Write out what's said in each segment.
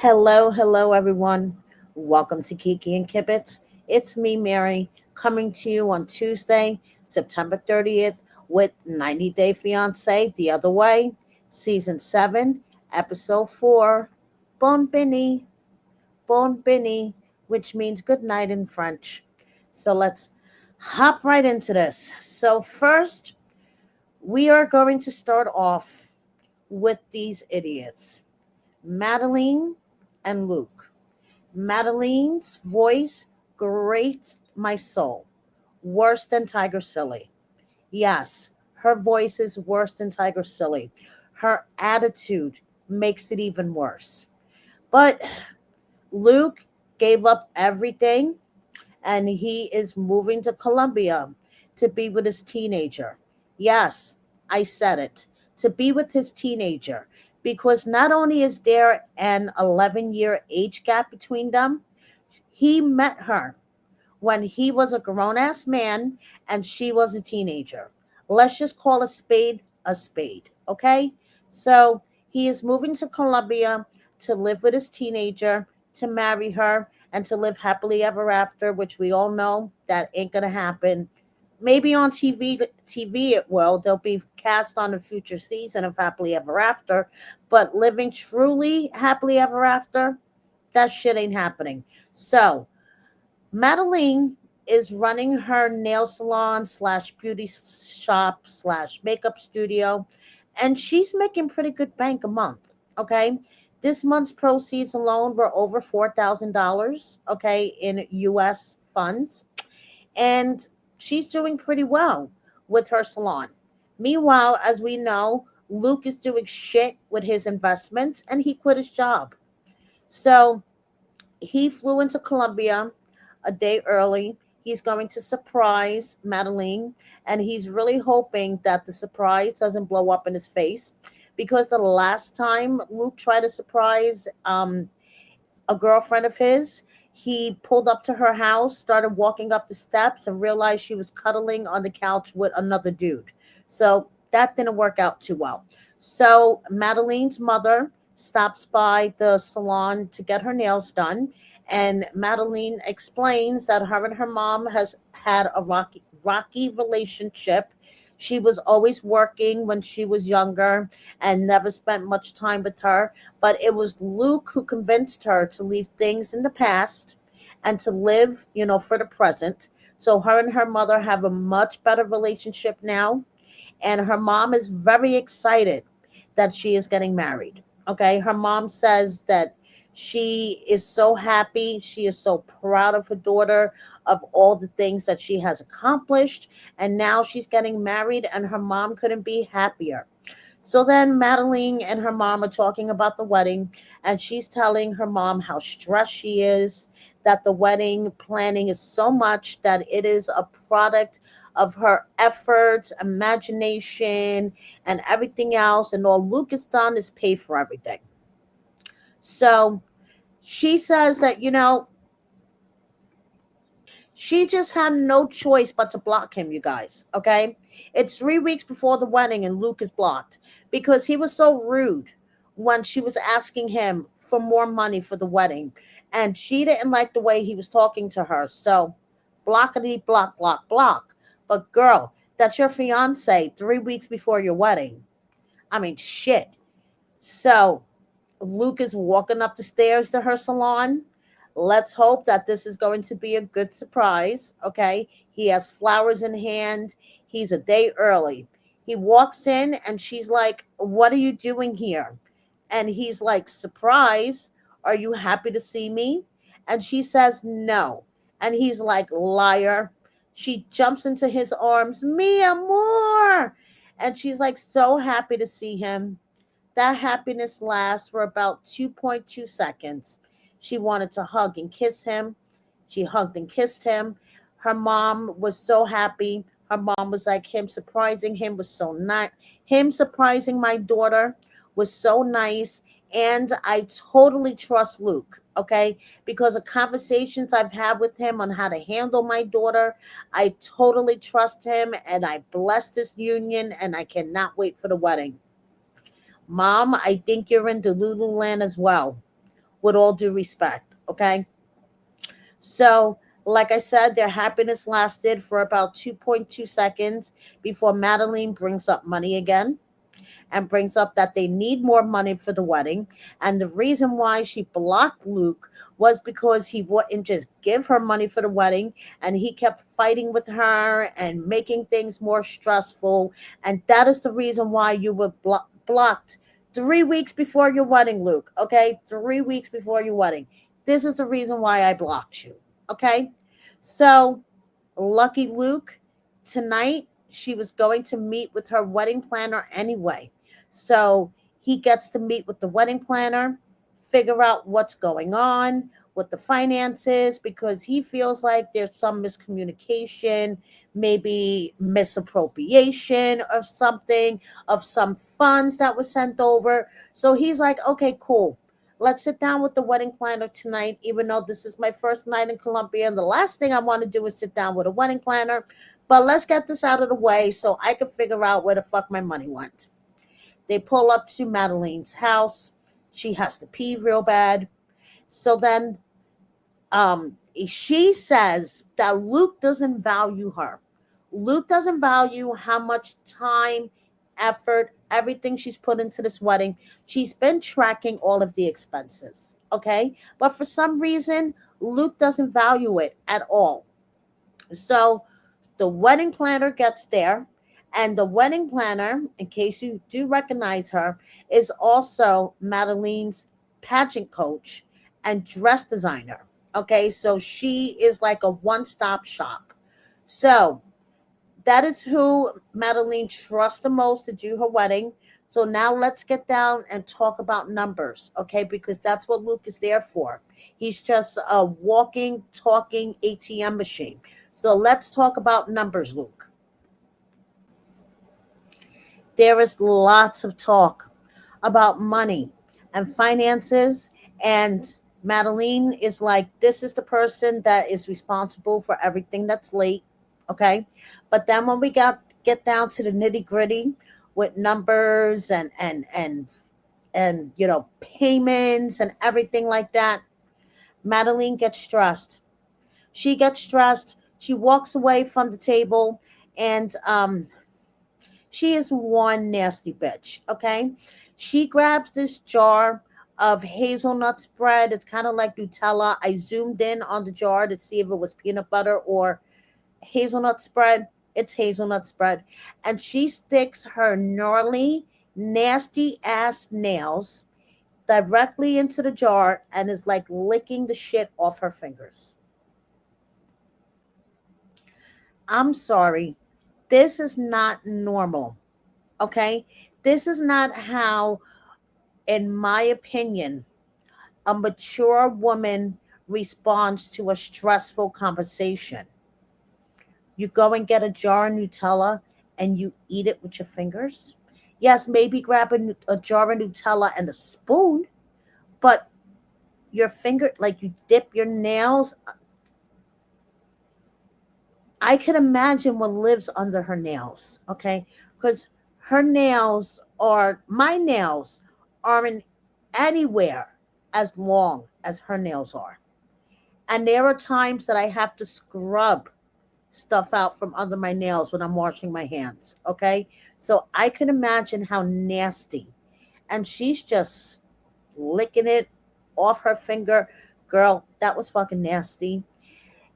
Hello, everyone. Welcome to Kiki and Kibbitz. It's me, Mary, coming to you on Tuesday, September 30th, with 90 Day Fiancé The Other Way, Season 7, Episode 4, Bon Bini, Bon Bini, which means good night in French. So let's hop right into this. So, first, we are going to start off with these idiots, Madeleine and Luke. Madeleine's voice grates my soul. Worse than Tiger Silly. Yes, her voice is worse than Tiger Silly. Her attitude makes it even worse. But Luke gave up everything and he is moving to Colombia to be with his teenager. Yes, I said it. To be with his teenager. Because not only is there an 11-year age gap between them, he met her when he was a grown ass man and she was a teenager. Let's just call a spade, okay? So he is moving to Colombia to live with his teenager, to marry her, and to live happily ever after, which we all know that ain't gonna happen. Maybe on TV it will. They'll be cast on a future season of Happily Ever After, but living truly happily ever after, that shit ain't happening. So Madeleine is running her nail salon slash beauty shop slash makeup studio, and she's making pretty good bank a month. Okay. This month's proceeds alone were over $4,000, okay, in US funds. And she's doing pretty well with her salon. Meanwhile, as we know, Luke is doing shit with his investments and he quit his job. So he flew into Colombia a day early. He's going to surprise Madeleine, and he's really hoping that the surprise doesn't blow up in his face because the last time Luke tried to surprise a girlfriend of his, he pulled up to her house, started walking up the steps, and realized she was cuddling on the couch with another dude. So that didn't work out too well. So Madeleine's mother stops by the salon to get her nails done, and Madeleine explains that her and her mom has had a rocky relationship. She was always working when she was younger and never spent much time with her, but it was Luke who convinced her to leave things in the past and to live, for the present. So her and her mother have a much better relationship now, and her mom is very excited that she is getting married. Okay, her mom says that she is so happy, she is so proud of her daughter, of all the things that she has accomplished, and now she's getting married, and her mom couldn't be happier. So then Madeline and her mom are talking about the wedding, and she's telling her mom how stressed she is, that the wedding planning is so much that it is a product of her efforts, imagination, and everything else. And all Luke has done is pay for everything. So she says that, she just had no choice but to block him, you guys. Okay. It's 3 weeks before the wedding, and Luke is blocked because he was so rude when she was asking him for more money for the wedding. And she didn't like the way he was talking to her. So, blockity, block, block, block. But, girl, that's your fiance 3 weeks before your wedding. I mean, shit. So, Luke is walking up the stairs to her salon. Let's hope that this is going to be a good surprise. Okay. He has flowers in hand. He's a day early. He walks in and she's like, "What are you doing here?" And he's like, "Surprise. Are you happy to see me?" And she says, "No." And he's like, "Liar." She jumps into his arms, "Mi amor." And she's like, so happy to see him. That happiness lasts for about 2.2 seconds. She wanted to hug and kiss him. She hugged and kissed him. Her mom was so happy. Her mom was like, him surprising him was so nice. Him surprising my daughter was so nice. And I totally trust Luke, okay? Because of conversations I've had with him on how to handle my daughter, I totally trust him and I bless this union and I cannot wait for the wedding. Mom, I think you're in Delulu land as well. with all due respect. Okay. So, like I said, their happiness lasted for about 2.2 seconds before Madeleine brings up money again and brings up that they need more money for the wedding. And the reason why she blocked Luke was because he wouldn't just give her money for the wedding, and he kept fighting with her and making things more stressful. And that is the reason why you were blocked 3 weeks before your wedding, Luke. Okay, 3 weeks before your wedding. This is the reason why I blocked you. Okay, so lucky Luke, tonight she was going to meet with her wedding planner anyway. So he gets to meet with the wedding planner, figure out what's going on with the finances, because he feels like there's some miscommunication, maybe misappropriation of something, of some funds that was sent over. So he's like, okay, cool. Let's sit down with the wedding planner tonight, even though this is my first night in Colombia. And the last thing I want to do is sit down with a wedding planner. But let's get this out of the way so I can figure out where the fuck my money went. They pull up to Madeleine's house. She has to pee real bad. So then she says that Luke doesn't value her. Luke doesn't value how much time, effort, everything she's put into this wedding. She's been tracking all of the expenses, okay? But for some reason, Luke doesn't value it at all. So the wedding planner gets there, and the wedding planner, in case you do recognize her, is also Madeleine's pageant coach and dress designer. Okay, so she is like a one-stop shop. So that is who Madeleine trusts the most to do her wedding. So now let's get down and talk about numbers, okay? Because that's what Luke is there for. He's just a walking, talking ATM machine. So let's talk about numbers, Luke. There is lots of talk about money and finances, and Madeleine is like, this is the person that is responsible for everything that's late, okay? But then when we get down to the nitty gritty with numbers and payments and everything like that, Madeleine gets stressed. She gets stressed. She walks away from the table, and she is one nasty bitch, okay? She grabs this jar of hazelnut spread. It's kind of like Nutella. I zoomed in on the jar to see if it was peanut butter or hazelnut spread. It's hazelnut spread. And she sticks her gnarly, nasty ass nails directly into the jar and is like licking the shit off her fingers. I'm sorry. This is not normal, okay? This is not how, in my opinion, a mature woman responds to a stressful conversation. You go and get a jar of Nutella and you eat it with your fingers. Yes, maybe grab a jar of Nutella and a spoon, but your finger, like you dip your nails. I can imagine what lives under her nails, okay? Because my nails aren't anywhere as long as her nails are. And there are times that I have to scrub stuff out from under my nails when I'm washing my hands, okay? So I can imagine how nasty. And she's just licking it off her finger. Girl, that was fucking nasty.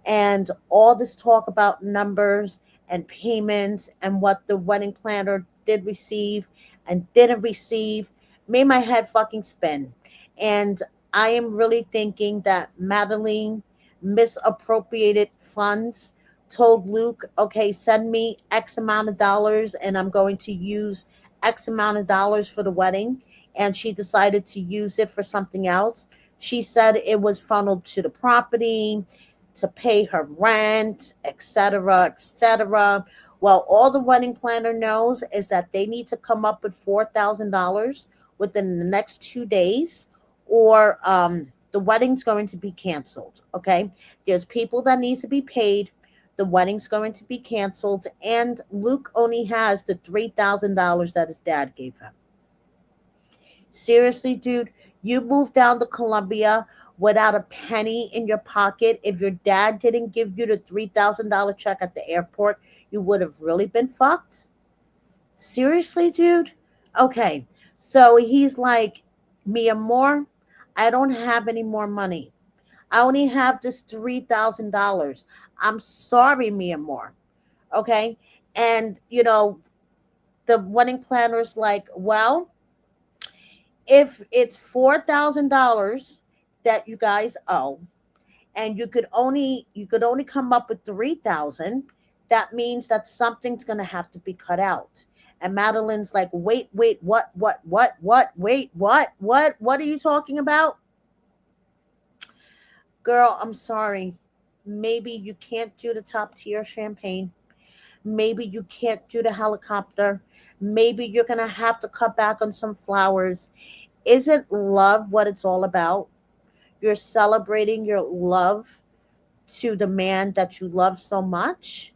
And all this talk about numbers and payments and what the wedding planner did receive and didn't receive made my head fucking spin. And I am really thinking that Madeleine misappropriated funds, told Luke, okay, send me X amount of dollars and I'm going to use X amount of dollars for the wedding. And she decided to use it for something else. She said it was funneled to the property, to pay her rent, etc., etc. Well, all the wedding planner knows is that they need to come up with $4,000 within the next 2 days, or the wedding's going to be canceled. Okay, there's people that need to be paid. The wedding's going to be canceled, and Luke only has the $3,000 that his dad gave him. Seriously, dude, You moved down to Colombia without a penny in your pocket. If your dad didn't give you the $3,000 check at the airport, you would have really been fucked. Seriously, dude? Okay. So he's like, mi amor, I don't have any more money. I only have this $3,000. I'm sorry, mi amor. Okay. And, the wedding planner's like, well, if it's $4,000 that you guys owe, and you could only come up with 3,000, that means that something's gonna have to be cut out. And Madeleine's like, wait, what, wait, what are you talking about? Girl, I'm sorry. Maybe you can't do the top tier champagne. Maybe you can't do the helicopter. Maybe you're gonna have to cut back on some flowers. Isn't love what it's all about? You're celebrating your love to the man that you love so much?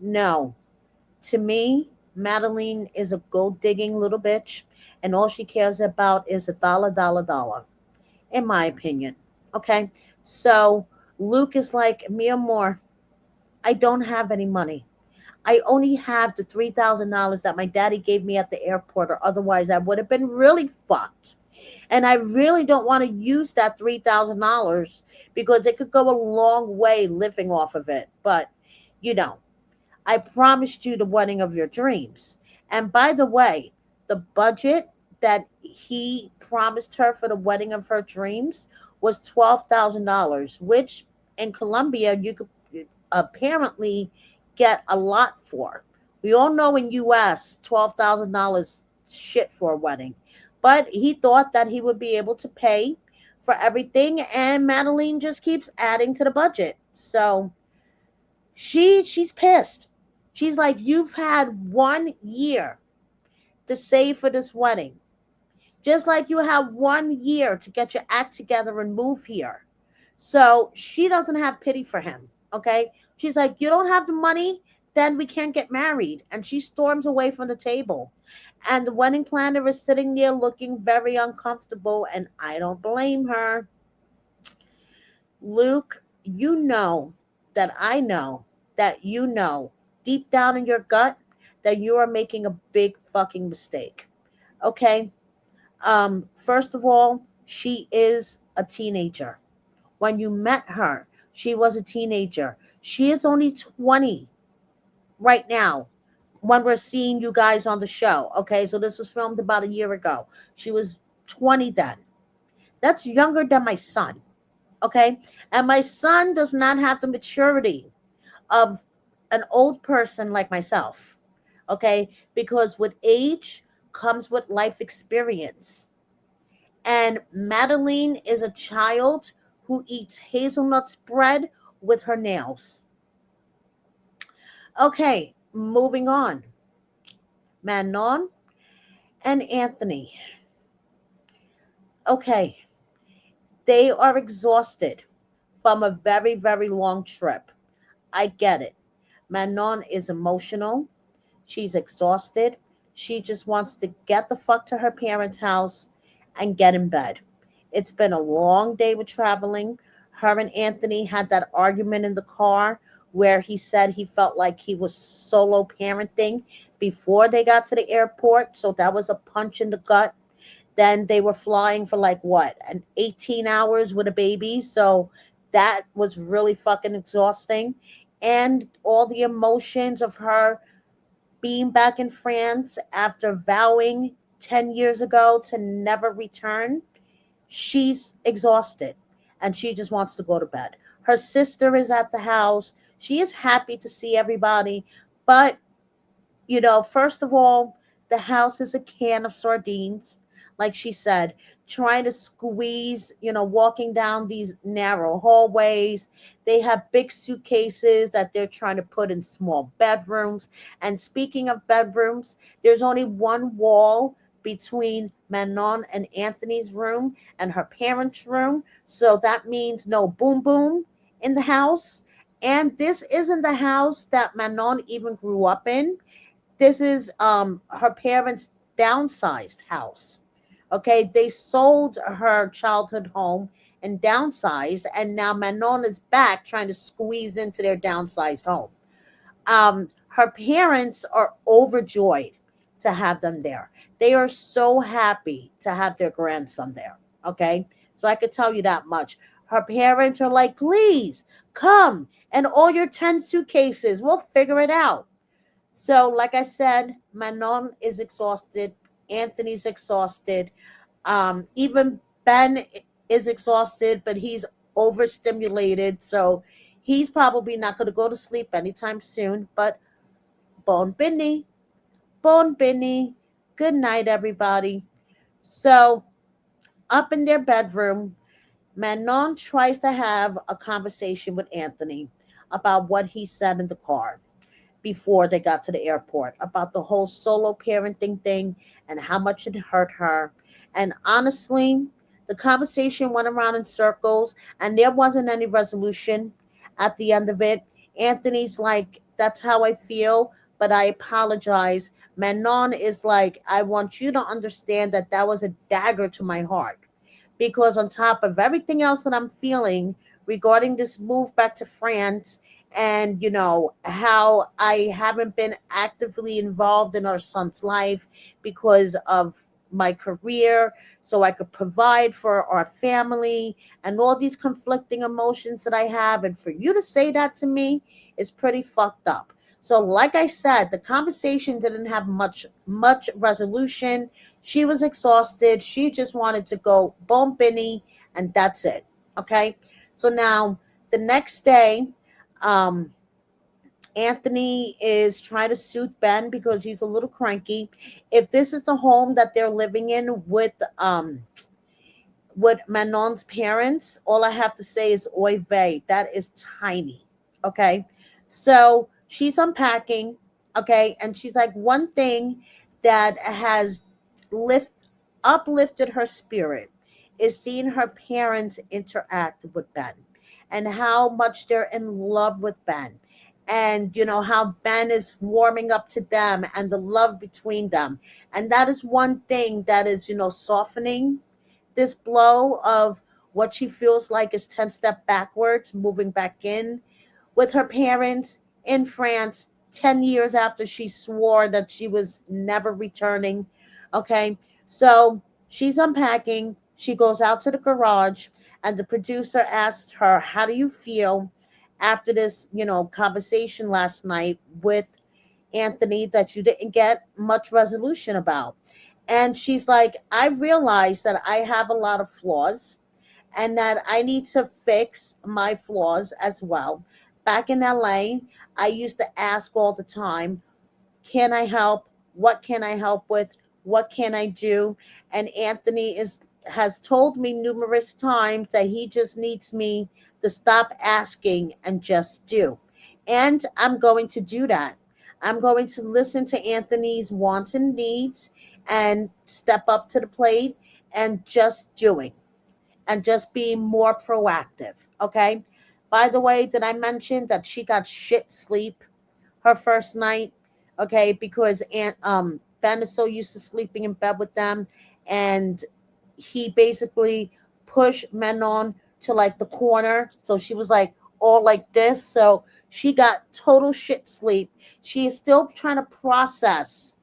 No. To me, Madeleine is a gold digging little bitch, and all she cares about is a dollar, dollar, dollar, in my opinion. Okay? So Luke is like, mi amor, I don't have any money. I only have the $3,000 that my daddy gave me at the airport, or otherwise I would have been really fucked. And I really don't want to use that $3,000 because it could go a long way living off of it. But, you know, I promised you the wedding of your dreams. And by the way, the budget that he promised her for the wedding of her dreams was $12,000, which in Colombia you could apparently get a lot for. We all know in US $12,000 shit for a wedding. But he thought that he would be able to pay for everything, and Madeleine just keeps adding to the budget. So she's pissed. She's like, you've had 1 year to save for this wedding. Just like you have 1 year to get your act together and move here. So she doesn't have pity for him. Okay. She's like, you don't have the money, then we can't get married. And she storms away from the table. And the wedding planner is sitting there looking very uncomfortable. And I don't blame her. Luke, you know that I know that you know deep down in your gut that you are making a big fucking mistake. Okay? First of all, she is a teenager. When you met her, she was a teenager. She is only 20 right now when we're seeing you guys on the show. Okay, so this was filmed about a year ago. She was 20 then. That's younger than my son. Okay, and my son does not have the maturity of an old person like myself. Okay, because with age comes with life experience. And Madeleine is a child who eats hazelnut spread with her nails. Okay, moving on. Manon and Anthony. Okay, they are exhausted from a very, very long trip. I get it. Manon is emotional. She's exhausted. She just wants to get the fuck to her parents' house and get in bed. It's been a long day with traveling. Her and Anthony had that argument in the car where he said he felt like he was solo parenting before they got to the airport. So that was a punch in the gut. Then they were flying for like what, an 18 hours with a baby. So that was really fucking exhausting. And all the emotions of her being back in France after vowing 10 years ago to never return, she's exhausted and she just wants to go to bed. Her sister is at the house. She is happy to see everybody, but first of all, the house is a can of sardines, like she said, trying to squeeze, walking down these narrow hallways. They have big suitcases that they're trying to put in small bedrooms. And speaking of bedrooms, there's only one wall between Manon and Anthony's room and her parents' room. So that means no boom boom in the house. And this isn't the house that Manon even grew up in. This is her parents' downsized house. Okay, they sold her childhood home and downsized, and now Manon is back trying to squeeze into their downsized home. Her parents are overjoyed to have them there. They are so happy to have their grandson there. Okay, so I could tell you that much. Her parents are like, please come and all your 10 suitcases, we'll figure it out. So, like I said, Manon is exhausted. Anthony's exhausted. Even Ben is exhausted, but he's overstimulated. So he's probably not going to go to sleep anytime soon. But Bon Bini, Bon Bini, good night, everybody. So up in their bedroom, Manon tries to have a conversation with Anthony about what he said in the car before they got to the airport about the whole solo parenting thing and how much it hurt her. And honestly, the conversation went around in circles and there wasn't any resolution at the end of it. Anthony's like, that's how I feel, but I apologize. Manon is like, I want you to understand that that was a dagger to my heart because on top of everything else that I'm feeling regarding this move back to France and how I haven't been actively involved in our son's life because of my career so I could provide for our family and all these conflicting emotions that I have, and for you to say that to me is pretty fucked up. So like I said, the conversation didn't have much resolution. She was exhausted. She just wanted to go bumpini, and that's it. Okay. So now the next day, um, Anthony is trying to soothe Ben because he's a little cranky. If this is the home that they're living in with Manon's parents, all I have to say is oy vey. That is tiny. Okay. So she's unpacking. Okay. And she's like, one thing that has lift uplifted her spirit is seeing her parents interact with Ben and how much they're in love with Ben. And how Ben is warming up to them and the love between them. And that is one thing that is, softening this blow of what she feels like is 10 step backwards, moving back in with her parents in France 10 years after she swore that she was never returning. Okay. So she's unpacking. She goes out to the garage, and the producer asks her, how do you feel after this, conversation last night with Anthony that you didn't get much resolution about? And she's like, I realize that I have a lot of flaws and that I need to fix my flaws as well. Back in LA, I used to ask all the time, can I help? What can I help with? What can I do? And Anthony is has told me numerous times that he just needs me to stop asking and just do. And I'm going to do that. I'm going to listen to Anthony's wants and needs and step up to the plate and just doing and just being more proactive. Okay. By the way, did I mention that she got shit sleep her first night? Okay, because Ben is so used to sleeping in bed with them, and he basically pushed Menon to like the corner, so she was like all like this. So she got total shit sleep. She is still trying to process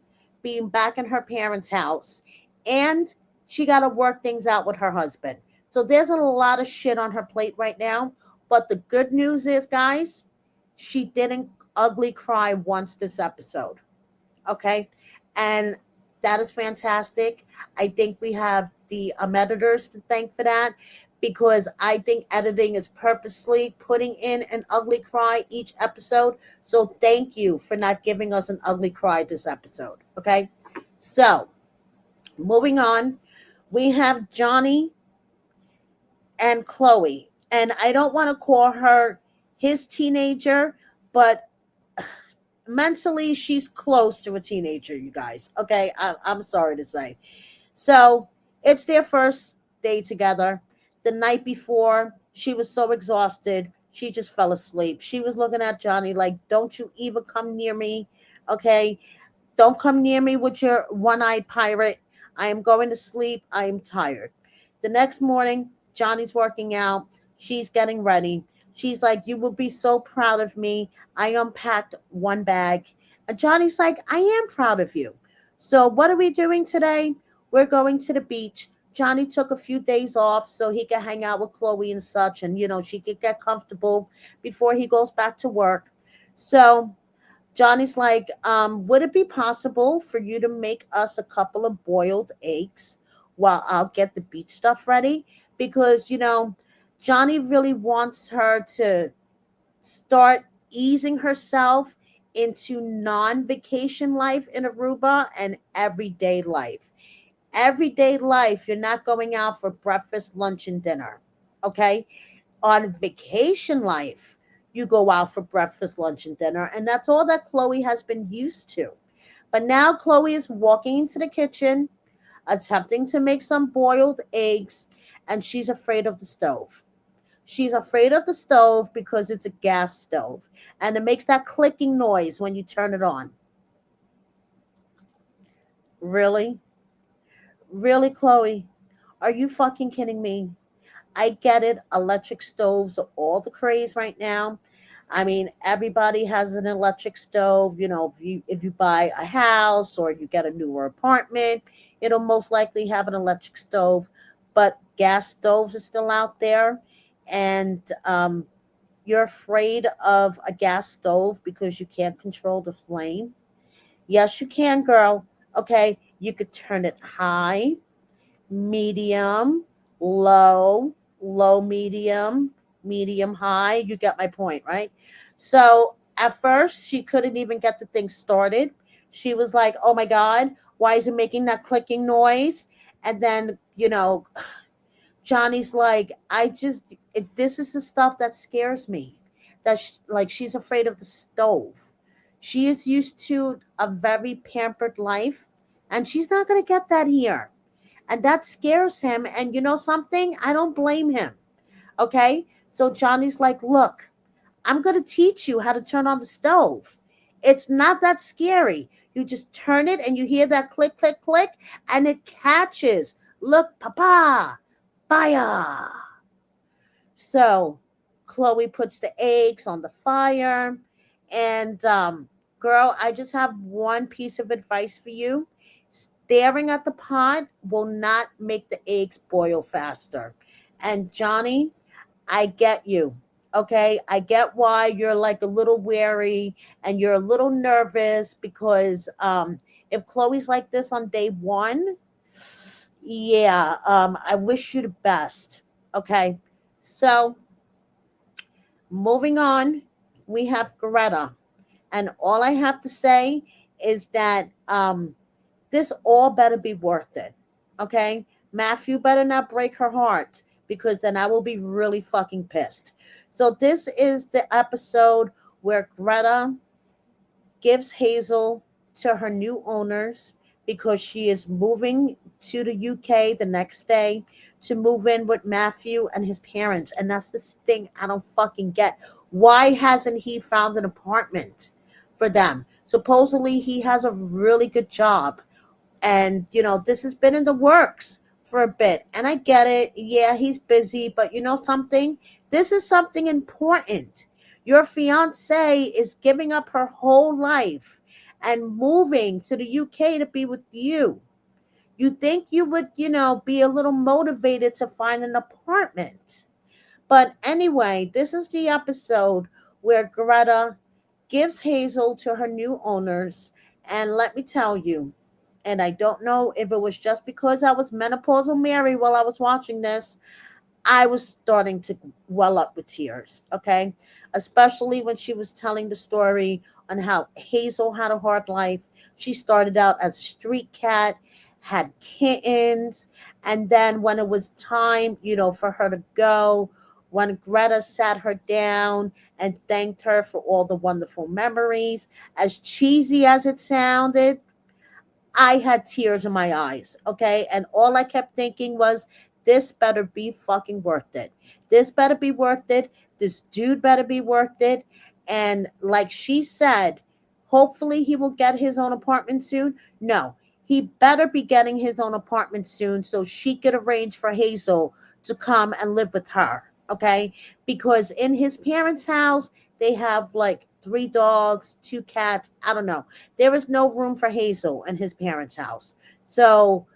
being back in her parents' house, and she got to work things out with her husband. So there's a lot of shit on her plate right now. But the good news is, guys, she didn't ugly cry once this episode. Okay. And that is fantastic. I think we have the editors to thank for that because I think editing is purposely putting in an ugly cry each episode. So thank you for not giving us an ugly cry this episode. Okay. So moving on, we have Johnny and Chloe. And I don't want to call her his teenager, but mentally she's close to a teenager, you guys. Okay, I'm sorry to say. So it's their first day together. The night before, she was so exhausted she just fell asleep. She was looking at Johnny like, don't you even come near me. Okay, don't come near me with your one-eyed pirate. I am going to sleep. I am tired. The next morning, Johnny's working out. She's getting ready. She's like, you will be so proud of me. I unpacked one bag. And Johnny's like, I am proud of you. So, what are we doing today? We're going to the beach. Johnny took a few days off so he could hang out with Chloe and such, and she could get comfortable before he goes back to work. So, Johnny's like, would it be possible for you to make us a couple of boiled eggs while I'll get the beach stuff ready? Because, Johnny really wants her to start easing herself into non vacation life in Aruba and everyday life. Everyday life, you're not going out for breakfast, lunch, and dinner. Okay? On vacation life, you go out for breakfast, lunch, and dinner. And that's all that Chloe has been used to. But now Chloe is walking into the kitchen, attempting to make some boiled eggs, and she's afraid of the stove. She's afraid of the stove because it's a gas stove and it makes that clicking noise when you turn it on. Really? Really, Chloe? Are you fucking kidding me? I get it. Electric stoves are all the craze right now. I mean, everybody has an electric stove. If you buy a house or you get a newer apartment, it'll most likely have an electric stove. But gas stoves are still out there, and you're afraid of a gas stove because you can't control the flame. Yes, you can, girl. Okay, you could turn it high, medium, low, low, medium, medium, high. You get my point, right? So at first, she couldn't even get the thing started. She was like, oh my God, why is it making that clicking noise? And then, Johnny's like, this is the stuff that scares me. Like, she's afraid of the stove. She is used to a very pampered life, and she's not going to get that here, and that scares him. And you know something? I don't blame him. Okay. So Johnny's like, look, I'm going to teach you how to turn on the stove. It's not that scary. You just turn it and you hear that click, click, click, and it catches. Look, papa, fire. So Chloe puts the eggs on the fire. And girl, I just have one piece of advice for you. Staring at the pot will not make the eggs boil faster. And Johnny, I get you. Okay. I get why you're like a little wary and you're a little nervous because if Chloe's like this on day one, yeah, I wish you the best. Okay. So moving on, we have Greta. And all I have to say is that this all better be worth it. Okay? Matthew better not break her heart because then I will be really fucking pissed. So this is the episode where Greta gives Hazel to her new owners because she is moving to the UK the next day to move in with Matthew and his parents. And that's this thing I don't fucking get. Why hasn't he found an apartment for them? Supposedly he has a really good job. And, this has been in the works for a bit. And I get it. Yeah, he's busy. But you know something? This is something important. Your fiance is giving up her whole life and moving to the UK to be with you. You think you would, be a little motivated to find an apartment. But anyway, this is the episode where Greta gives Hazel to her new owners. And let me tell you, and I don't know if it was just because I was menopausal Mary while I was watching this, I was starting to well up with tears, okay? Especially when she was telling the story on how Hazel had a hard life. She started out as a street cat, had kittens, and then when it was time, for her to go, when Greta sat her down and thanked her for all the wonderful memories, as cheesy as it sounded, I had tears in my eyes, okay? And all I kept thinking was, this better be fucking worth it. This better be worth it. This dude better be worth it. And like she said, hopefully he will get his own apartment soon. No, he better be getting his own apartment soon so she could arrange for Hazel to come and live with her. Okay. Because in his parents' house, they have like three dogs, two cats. I don't know. There is no room for Hazel in his parents' house. So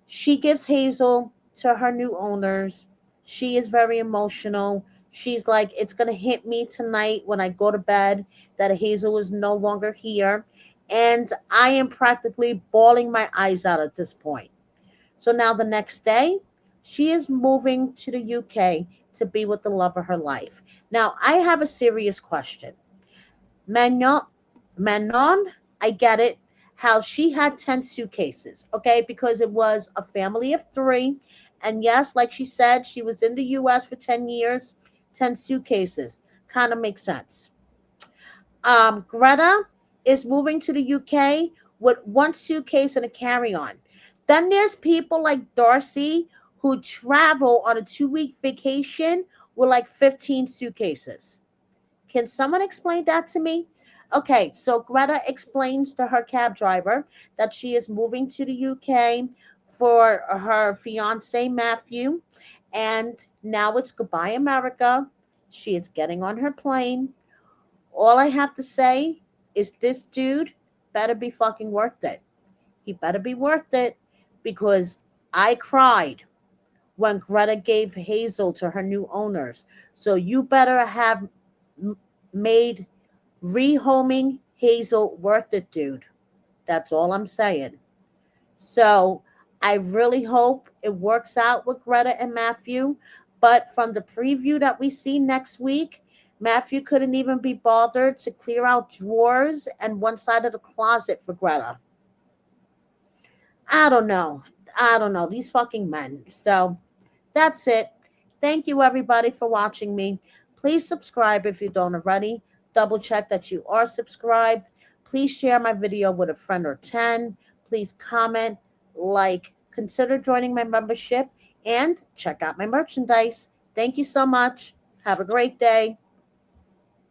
she gives Hazel to her new owners. She is very emotional. She's like, it's going to hit me tonight when I go to bed that Hazel is no longer here. And I am practically bawling my eyes out at this point. So now the next day, she is moving to the UK to be with the love of her life. Now, I have a serious question. Manon, Manon, I get it. How she had 10 suitcases, okay, because it was a family of three. And yes, like she said, she was in the US for 10 years, 10 suitcases. Kind of makes sense. Greta is moving to the UK with one suitcase and a carry on. Then there's people like Darcy who travel on a 2 week vacation with like 15 suitcases. Can someone explain that to me? Okay, so Greta explains to her cab driver that she is moving to the UK for her fiance Matthew, and now it's goodbye America. She is getting on her plane. All I have to say is this dude better be fucking worth it. He better be worth it because I cried when Greta gave Hazel to her new owners. So you better have made rehoming Hazel worth it, dude. That's all I'm saying. So I really hope it works out with Greta and Matthew. But from the preview that we see next week, Matthew couldn't even be bothered to clear out drawers and one side of the closet for Greta. I don't know. I don't know. These fucking men. So that's it. Thank you, everybody, for watching me. Please subscribe if you don't already. Double check that you are subscribed. Please share my video with a friend or 10. Please comment, like, consider joining my membership, and check out my merchandise. Thank you so much. Have a great day.